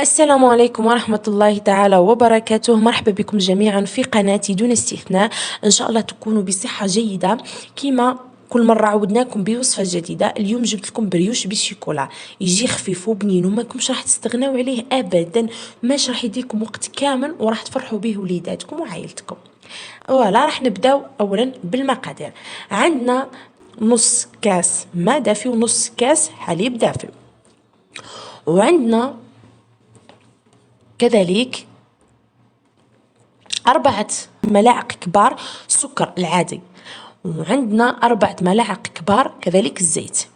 السلام عليكم ورحمة الله تعالى وبركاته. مرحبا بكم جميعا في قناتي دون استثناء. إن شاء الله تكونوا بصحة جيدة. كما كل مرة عودناكم بوصفة جديدة. اليوم جبت لكم بريوش بالشيكولا، يجي خفيف وبنين وما كمش راح تستغناو عليه أبدا، ماش راح يديكم وقت كامل وراح تفرحوا به وليداتكم وعائلتكم. فوالا راح نبداو أولا بالمقادير. عندنا نص كاس ماء دافي ونص كاس حليب دافي، وعندنا كذلك 4 ملاعق كبار سكر العادي، وعندنا 4 ملاعق كبار كذلك الزيت،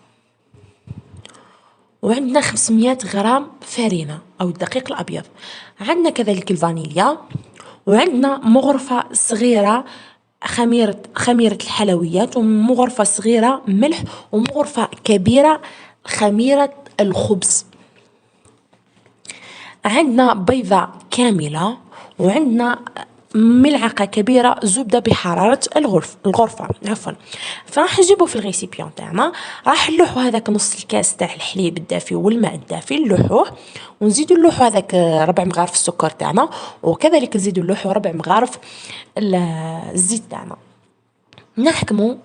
وعندنا 500 غرام فرينة أو الدقيق الأبيض. عندنا كذلك الفانيليا، وعندنا مغرفة صغيرة خميرة الحلويات، ومغرفة صغيرة ملح، ومغرفة كبيرة خميرة الخبز. عندنا بيضة كاملة، وعندنا ملعقة كبيرة زبدة بحرارة الغرفة عفوا. فراح نجيبو في الغيسيبيون تاعنا، راح نلوحو هذاك نص الكاس تاع الحليب الدافي والماء الدافي، نلوحوه ونزيدو نلوحو هذاك 4 مغارف السكر تاعنا، وكذلك نزيدو نلوحو 4 مغارف الزيت تاعنا. نحكمو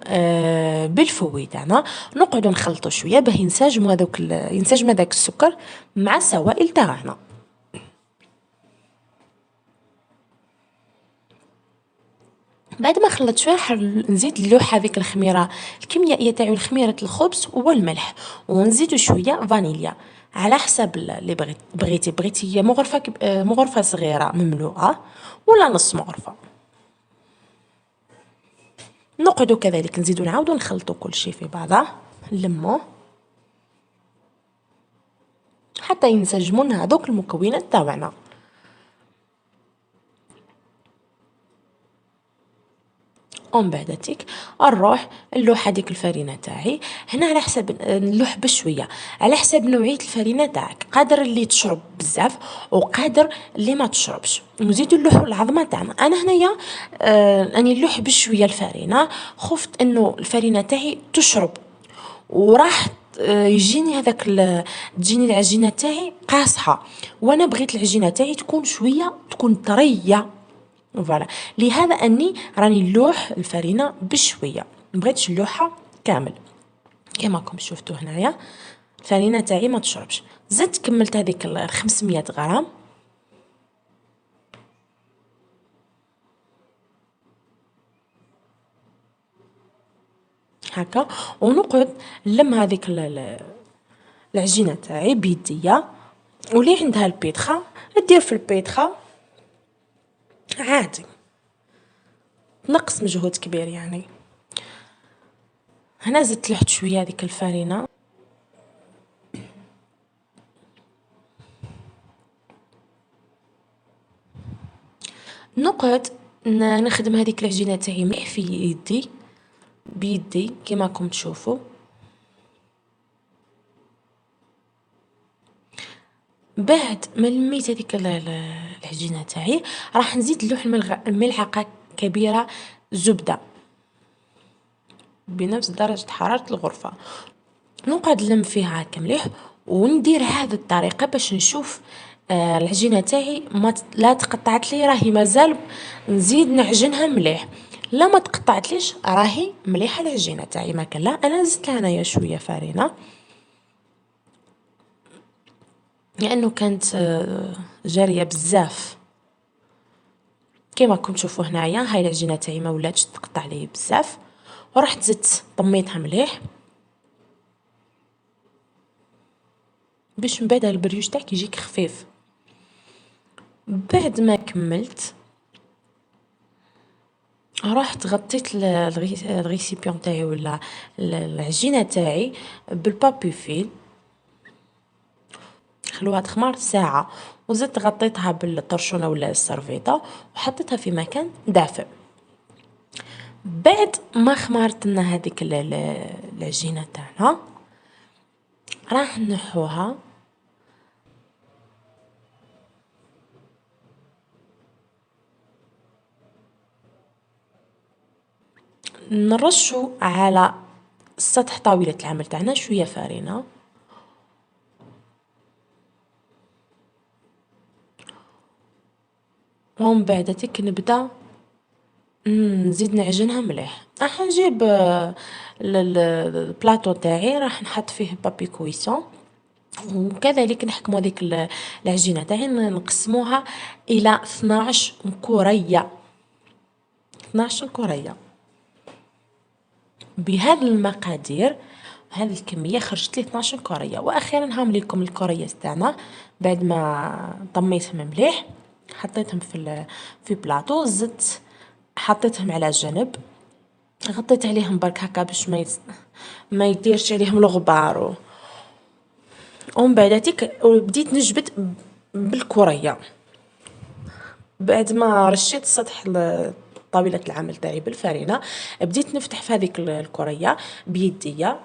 بالفوي تاعنا، نقعدو نخلطو شويه باه ينسجم هذاك السكر مع السوائل تاعنا. بعد ما خلطت شويه نزيد نلوح هذيك الخميره الكيميائيه تاعي والخميره الخبز والملح، ونزيدو شويه فانيليا على حسب اللي بغيتي مغرفه صغيره مملوءه ولا نص مغرفه. نقعدو كذلك نزيدو نعاودو نخلطو كل شيء في بعضه، نلموه حتى ينسجموا لنا هذوك المكونات تاعنا. ومن بعداتك نروح نلوح هذيك الفرينه تاعي. هنا على حسب نلوح بشويه على حسب نوعيه الفرينه تاعك، قادر اللي تشرب بزاف وقادر اللي ما تشربش. نزيدو نلوحو العظمه تاعنا. انا هنايا اني نلوح بشويه الفرينه، خفت انه الفرينه تاعي تشرب وراح يجيني تجيني العجينه تاعي قاصحه، وانا بغيت العجينه تاعي تكون طريه. فوالا لهذا اني راني نلوح الفرينه بشويه، مبغيتش نلوحها كامل. كما راكم شفتوا هنايا الفرينه تاعي ما تشربش. زدت كملت هذيك 500 غرام هكا، ونقعد نلم هذيك العجينه تاعي بيديا. واللي عندها البيتخا دير في البيتخا عادي، نقص مجهود كبير يعني. هنا زدت لحت شويه هذيك الفرينه، نقعد نخدم هذيك العجينه تاعي مليح في يدي بيدي كما راكم تشوفوا. بعد ما لميت هذيك العجينه تاعي، راح نزيد نلوح ملعقه كبيره زبده بنفس درجه حراره الغرفه. نقعد نلم فيها هكا مليح، وندير هذه الطريقه باش نشوف العجينه تاعي لا تقطعت لي، راهي مازال نزيد نعجنها مليح. لا ما تقطعتليش راهي مليحه العجينه تاعي. ما كان لا انا زدت هنايا شويه فرينه لانه كانت جاريه بزاف. كما راكم تشوفوا هنايا هاي العجينه تاعي ما ولاتش تقطع لي بزاف، ورحت زدت طميتها مليح باش من بعد البريوش تاعك يجيك خفيف. بعد ما كملت رحت غطيت الغيسيبيون تاعي ولا العجينه تاعي بالبابي فيل، خلوها تخمر ساعه، وزدت غطيتها بالطرشونه ولا السرفيطه وحطيتها في مكان دافئ. بعد ما خمرت لنا هذيك العجينه تاعنا راح نحوها نرشو على سطح طاولة العمل تاعنا شوية فرينة، ومن بعداتك نبدا نزيد نعجنها مليح. راح نجيب البلاطو تاعي، راح نحط فيه بابي كويسون، وكذلك نحكموا هذيك العجينه تاعي نقسموها الى 12 كريه. 12 كريه بهذه المقادير، هذه الكميه خرجت لي 12 كريه. واخيرا هام لكم الكريه تاعنا بعد ما طميتهم مليح، حطيتهم في بلاطو، زدت حطيتهم على جنب، غطيت عليهم برك هكا باش ما يديرش عليهم الغبار. ومن بعداتك بديت نجبد بالكريه. بعد ما رشيت سطح طاولة العمل تاعي بالفرينة، بديت نفتح في هذيك الكريه بيديا.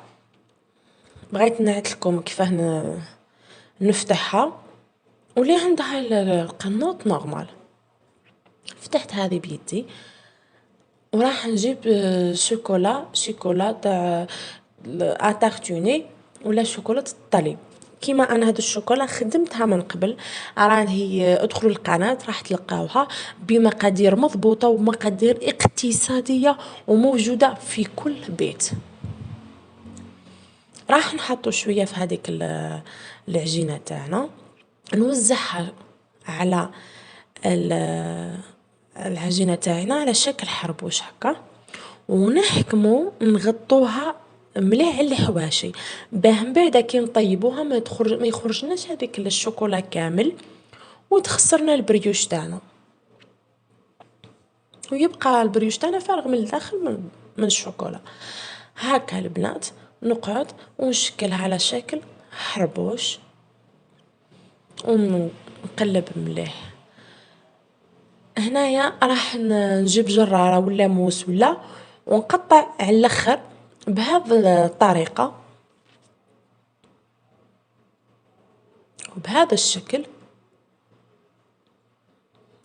بغيت نعت لكم كيفاه نفتحها، واللي عندها القنوط نورمال. فتحت هذه بيدي، وراح نجيب شوكولا تاع اتارتوني ولا شوكولا الطلي. كيما انا هاد الشوكولا خدمتها من قبل، راهي ادخلوا القناه راح تلقاوها بمقادير مضبوطه ومقادير اقتصاديه وموجوده في كل بيت. راح نحطو شويه في هذيك العجينه تاعنا، نوزعها على العجينه تاعنا على شكل حربوش هكا، ونحكمو نغطوها مليح على الحواشي باه من بعد كي نطيبوها ما يخرجناش هذيك الشوكولا كامل وتخسرنا البريوش تاعنا، ويبقى البريوش تاعنا فارغ من الداخل من الشوكولا. هكا البنات نقعد ونشكلها على شكل حربوش ونقلب مليح. هنايا راح نجيب جرارة ولا موس ولا ونقطع على الاخر بهذه الطريقة وبهذا الشكل.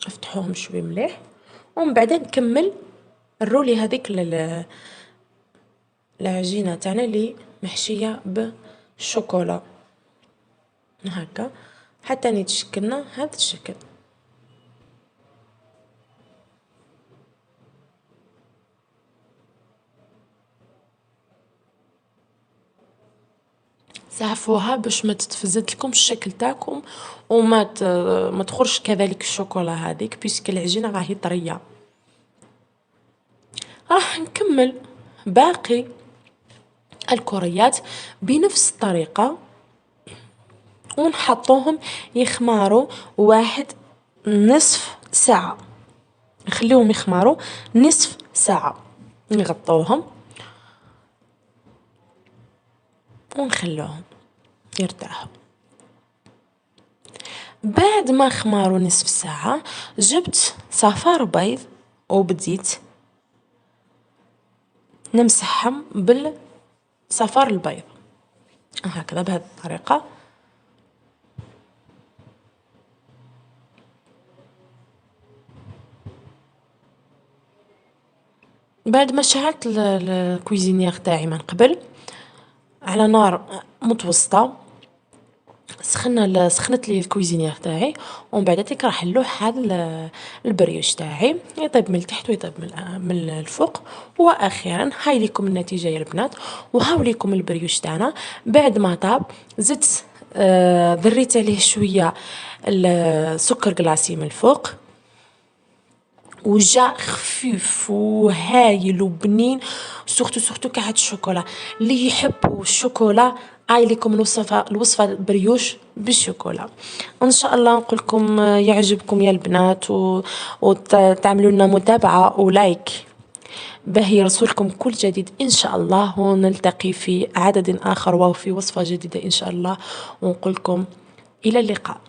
افتحوهم شوي مليح، ومن بعد نكمل الرولي هذيك العجينة تاعنا اللي محشية بالشوكولا هكا حتى نتشكلنا هذا الشكل. سعفوها باش ما تتفزت لكم الشكل تاعكم وما ما تخرج كذلك الشوكولا هذيك، بيسك العجينه راهي طريه. راح نكمل باقي الكريات بنفس الطريقه ونحطوهم يخماروا نصف ساعه، نخليهم يخماروا نصف ساعه، نغطوهم ونخلوهم يرتاحوا. بعد ما خماروا نصف ساعة جبت صفار بيض وبديت نمسحهم بالصفار البيض هكذا بهذه الطريقة. بعد ما شعلت الكويزينيير تاعي من قبل على نار متوسطة، سخنت لي الكويزينيير تاعي، ومن بعد راح نلوح هذا البريوش تاعي يطيب من التحت ويطيب من الفوق. واخيرا هاي لكم النتيجه يا البنات، وهاو لكم البريوش تاعنا بعد ما طاب. زدت ذريت عليه شويه السكر كلاصي من الفوق، وجا خفيف وهايل وبنين. سورتو كعاد الشوكولا اللي يحبوا الشوكولا هاي لكم الوصفه البريوش بالشوكولا. ان شاء الله نقول لكم يعجبكم يا البنات، وتعملوا لنا متابعه ولايك باه يوصلكم كل جديد ان شاء الله، ونلتقي في عدد اخر وفي وصفه جديده ان شاء الله، ونقول لكم الى اللقاء.